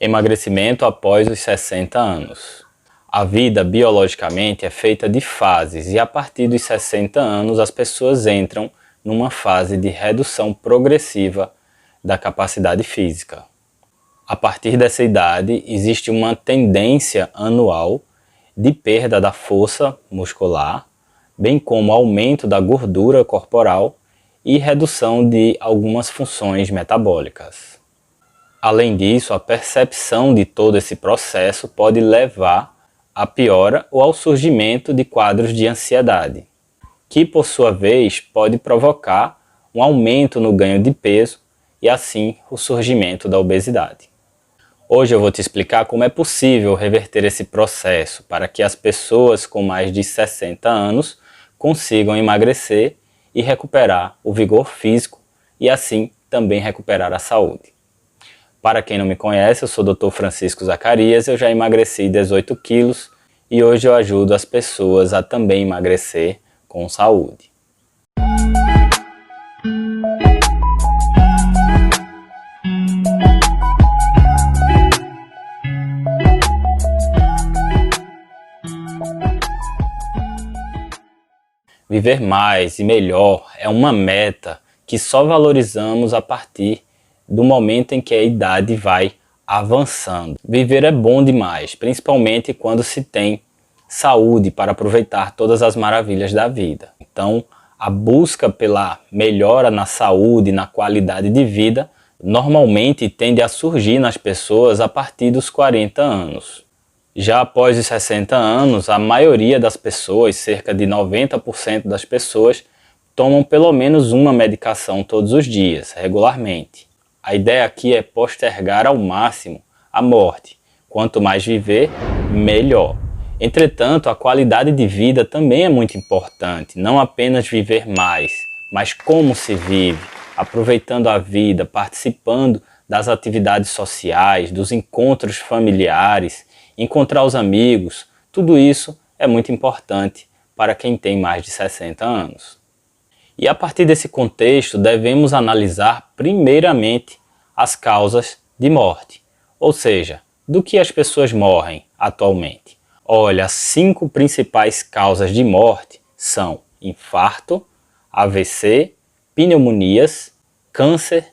Emagrecimento após os 60 anos. A vida, biologicamente, é feita de fases e a partir dos 60 anos as pessoas entram numa fase de redução progressiva da capacidade física. A partir dessa idade, existe uma tendência anual de perda da força muscular, bem como aumento da gordura corporal e redução de algumas funções metabólicas. Além disso, a percepção de todo esse processo pode levar à piora ou ao surgimento de quadros de ansiedade, que por sua vez pode provocar um aumento no ganho de peso e assim o surgimento da obesidade. Hoje eu vou te explicar como é possível reverter esse processo para que as pessoas com mais de 60 anos consigam emagrecer e recuperar o vigor físico e assim também recuperar a saúde. Para quem não me conhece, eu sou o Dr. Francisco Zacarias, eu já emagreci 18 quilos e hoje eu ajudo as pessoas a também emagrecer com saúde. Viver mais e melhor é uma meta que só valorizamos a partir do momento em que a idade vai avançando. Viver é bom demais, principalmente quando se tem saúde para aproveitar todas as maravilhas da vida. Então, a busca pela melhora na saúde, na qualidade de vida, normalmente tende a surgir nas pessoas a partir dos 40 anos. Já após os 60 anos, a maioria das pessoas, cerca de 90% das pessoas, tomam pelo menos uma medicação todos os dias, regularmente. A ideia aqui é postergar ao máximo a morte. Quanto mais viver, melhor. Entretanto, a qualidade de vida também é muito importante. Não apenas viver mais, mas como se vive, aproveitando a vida, participando das atividades sociais, dos encontros familiares, encontrar os amigos. Tudo isso é muito importante para quem tem mais de 60 anos. E a partir desse contexto, devemos analisar primeiramente as causas de morte, ou seja, do que as pessoas morrem atualmente. Olha, as 5 principais causas de morte são infarto, AVC, pneumonias, câncer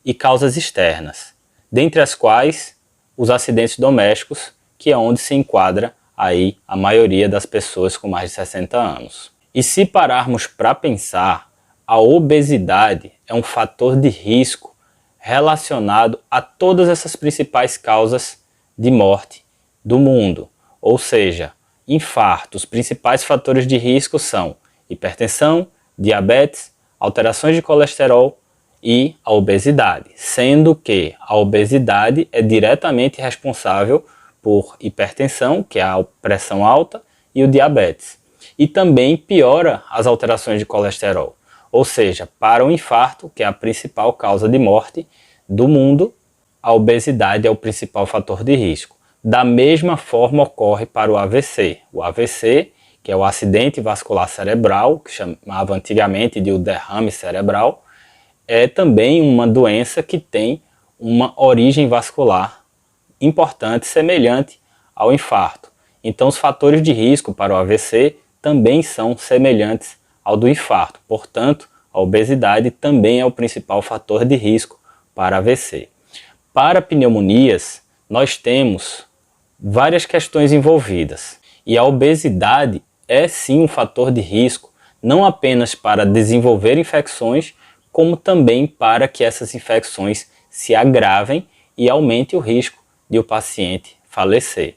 e causas externas, dentre as quais os acidentes domésticos, que é onde se enquadra aí a maioria das pessoas com mais de 60 anos. E se pararmos para pensar, a obesidade é um fator de risco relacionado a todas essas principais causas de morte do mundo. Ou seja, infarto, os principais fatores de risco são hipertensão, diabetes, alterações de colesterol e a obesidade, sendo que a obesidade é diretamente responsável por hipertensão, que é a pressão alta, e o diabetes. E também piora as alterações de colesterol. Ou seja, para o infarto, que é a principal causa de morte do mundo, a obesidade é o principal fator de risco. Da mesma forma ocorre para o AVC. O AVC, que é o acidente vascular cerebral, que chamava antigamente de o derrame cerebral, é também uma doença que tem uma origem vascular importante, semelhante ao infarto. Então os fatores de risco para o AVC também são semelhantes ao do infarto. Portanto, a obesidade também é o principal fator de risco para AVC. Para pneumonias, nós temos várias questões envolvidas. E a obesidade é sim um fator de risco, não apenas para desenvolver infecções, como também para que essas infecções se agravem e aumente o risco de o paciente falecer.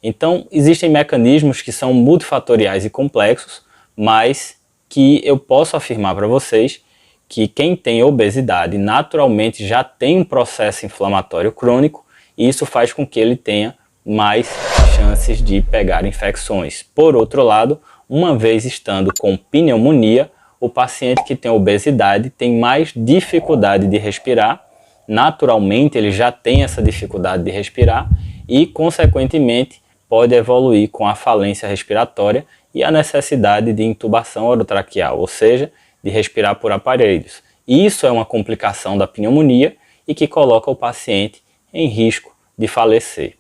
Então, existem mecanismos que são multifatoriais e complexos, mas que eu posso afirmar para vocês que quem tem obesidade naturalmente já tem um processo inflamatório crônico e isso faz com que ele tenha mais chances de pegar infecções. Por outro lado, uma vez estando com pneumonia, o paciente que tem obesidade tem mais dificuldade de respirar, naturalmente ele já tem essa dificuldade de respirar e, consequentemente, pode evoluir com a falência respiratória e a necessidade de intubação orotraqueal, ou seja, de respirar por aparelhos. Isso é uma complicação da pneumonia e que coloca o paciente em risco de falecer.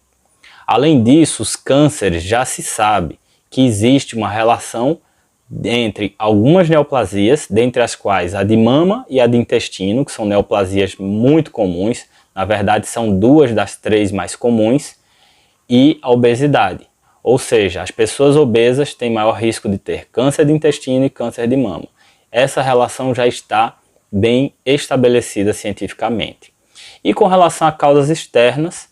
Além disso, os cânceres já se sabe que existe uma relação entre algumas neoplasias, dentre as quais a de mama e a de intestino, que são neoplasias muito comuns, na verdade são 2 das 3 mais comuns, e a obesidade. Ou seja, as pessoas obesas têm maior risco de ter câncer de intestino e câncer de mama. Essa relação já está bem estabelecida cientificamente. E com relação a causas externas,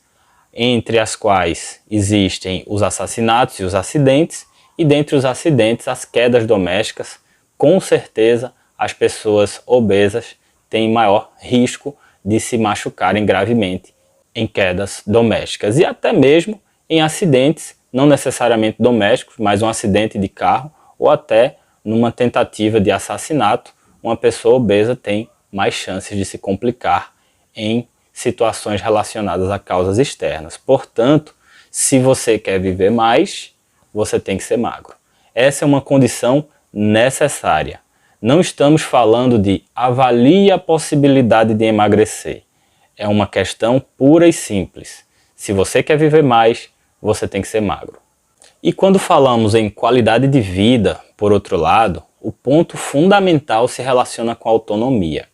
entre as quais existem os assassinatos e os acidentes, e dentre os acidentes, as quedas domésticas, com certeza as pessoas obesas têm maior risco de se machucarem gravemente em quedas domésticas e até mesmo em acidentes, não necessariamente domésticos, mas um acidente de carro ou até numa tentativa de assassinato, uma pessoa obesa tem mais chances de se complicar em situações relacionadas a causas externas. Portanto, se você quer viver mais, você tem que ser magro. Essa é uma condição necessária. Não estamos falando de avalie a possibilidade de emagrecer. É uma questão pura e simples. Se você quer viver mais, você tem que ser magro. E quando falamos em qualidade de vida, por outro lado, o ponto fundamental se relaciona com a autonomia.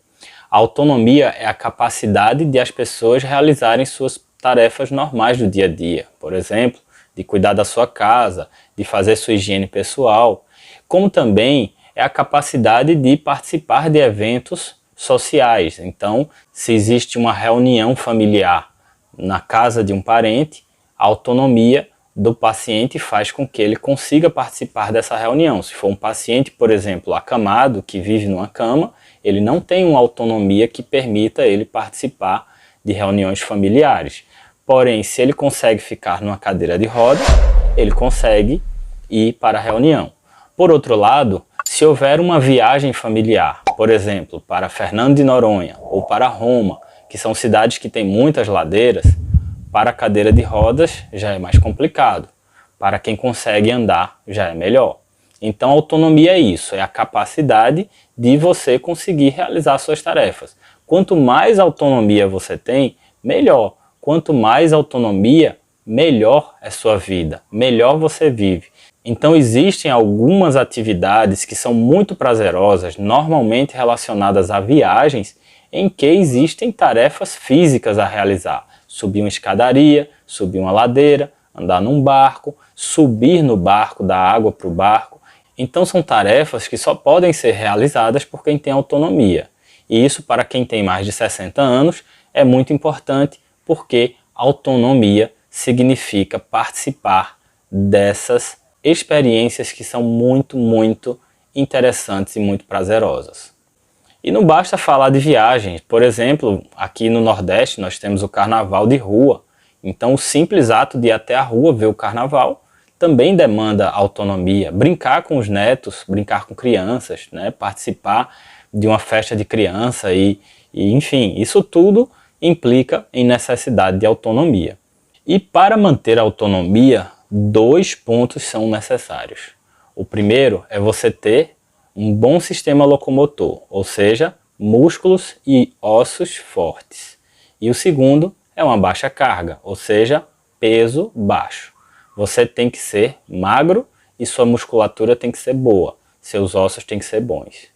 A autonomia é a capacidade de as pessoas realizarem suas tarefas normais do dia a dia. Por exemplo, de cuidar da sua casa, de fazer sua higiene pessoal, como também é a capacidade de participar de eventos sociais. Então, se existe uma reunião familiar na casa de um parente, a autonomia do paciente faz com que ele consiga participar dessa reunião. Se for um paciente, por exemplo, acamado, que vive numa cama, ele não tem uma autonomia que permita ele participar de reuniões familiares. Porém, se ele consegue ficar numa cadeira de rodas, ele consegue ir para a reunião. Por outro lado, se houver uma viagem familiar, por exemplo, para Fernando de Noronha ou para Roma, que são cidades que têm muitas ladeiras, para a cadeira de rodas já é mais complicado. Para quem consegue andar já é melhor. Então, autonomia é isso, é a capacidade de você conseguir realizar suas tarefas. Quanto mais autonomia você tem, melhor. Quanto mais autonomia, melhor é sua vida, melhor você vive. Então existem algumas atividades que são muito prazerosas, normalmente relacionadas a viagens, em que existem tarefas físicas a realizar. Subir uma escadaria, subir uma ladeira, andar num barco, subir no barco, da água para o barco. Então são tarefas que só podem ser realizadas por quem tem autonomia. E isso, para quem tem mais de 60 anos, é muito importante, porque autonomia significa participar dessas experiências que são muito, muito interessantes e muito prazerosas. E não basta falar de viagens. Por exemplo, aqui no Nordeste nós temos o carnaval de rua. Então o simples ato de ir até a rua ver o carnaval também demanda autonomia. Brincar com os netos, brincar com crianças, né? Participar de uma festa de criança e enfim, isso tudo implica em necessidade de autonomia. E para manter a autonomia, 2 pontos são necessários. O primeiro é você ter um bom sistema locomotor, ou seja, músculos e ossos fortes. E o segundo é uma baixa carga, ou seja, peso baixo. Você tem que ser magro e sua musculatura tem que ser boa, seus ossos têm que ser bons.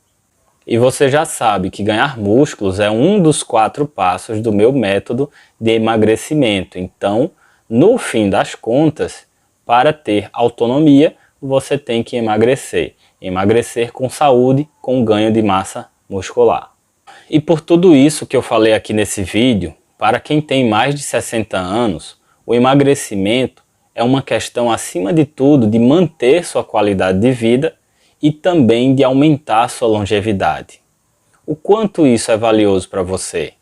E você já sabe que ganhar músculos é um dos 4 passos do meu método de emagrecimento. Então, no fim das contas, para ter autonomia, você tem que emagrecer. Emagrecer com saúde, com ganho de massa muscular. E por tudo isso que eu falei aqui nesse vídeo, para quem tem mais de 60 anos, o emagrecimento é uma questão, acima de tudo, de manter sua qualidade de vida e também de aumentar sua longevidade. O quanto isso é valioso para você?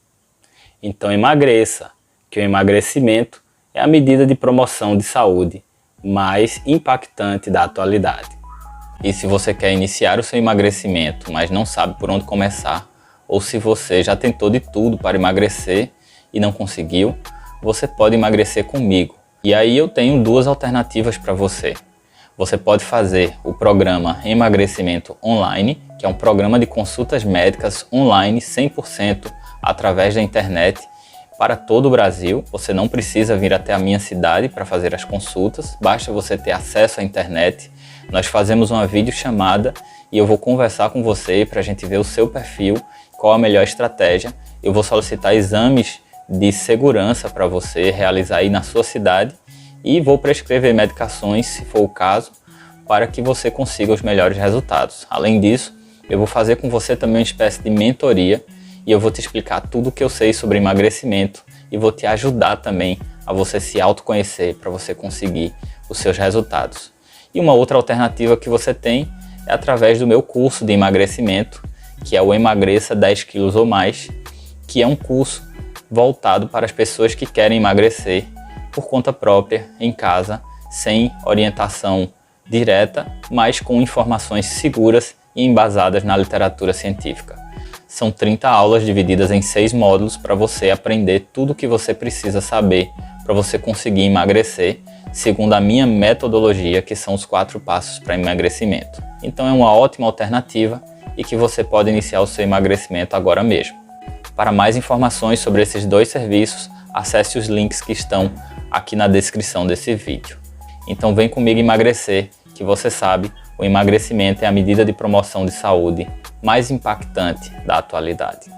Então emagreça, que o emagrecimento é a medida de promoção de saúde mais impactante da atualidade. E se você quer iniciar o seu emagrecimento, mas não sabe por onde começar, ou se você já tentou de tudo para emagrecer e não conseguiu, você pode emagrecer comigo. E aí eu tenho 2 alternativas para você. Você pode fazer o programa Emagrecimento Online, que é um programa de consultas médicas online 100% através da internet, para todo o Brasil. Você não precisa vir até a minha cidade para fazer as consultas, basta você ter acesso à internet. Nós fazemos uma videochamada e eu vou conversar com você para a gente ver o seu perfil, qual a melhor estratégia. Eu vou solicitar exames de segurança para você realizar aí na sua cidade e vou prescrever medicações, se for o caso, para que você consiga os melhores resultados. Além disso, eu vou fazer com você também uma espécie de mentoria e eu vou te explicar tudo o que eu sei sobre emagrecimento e vou te ajudar também a você se autoconhecer para você conseguir os seus resultados. E uma outra alternativa que você tem é através do meu curso de emagrecimento, que é o Emagreça 10 quilos ou mais, que é um curso voltado para as pessoas que querem emagrecer por conta própria, em casa, sem orientação direta, mas com informações seguras e embasadas na literatura científica. São 30 aulas divididas em 6 módulos para você aprender tudo o que você precisa saber para você conseguir emagrecer, segundo a minha metodologia, que são os 4 passos para emagrecimento. Então é uma ótima alternativa e que você pode iniciar o seu emagrecimento agora mesmo. Para mais informações sobre esses 2 serviços, acesse os links que estão aqui na descrição desse vídeo. Então vem comigo emagrecer, que você sabe, o emagrecimento é a medida de promoção de saúde mais impactante da atualidade.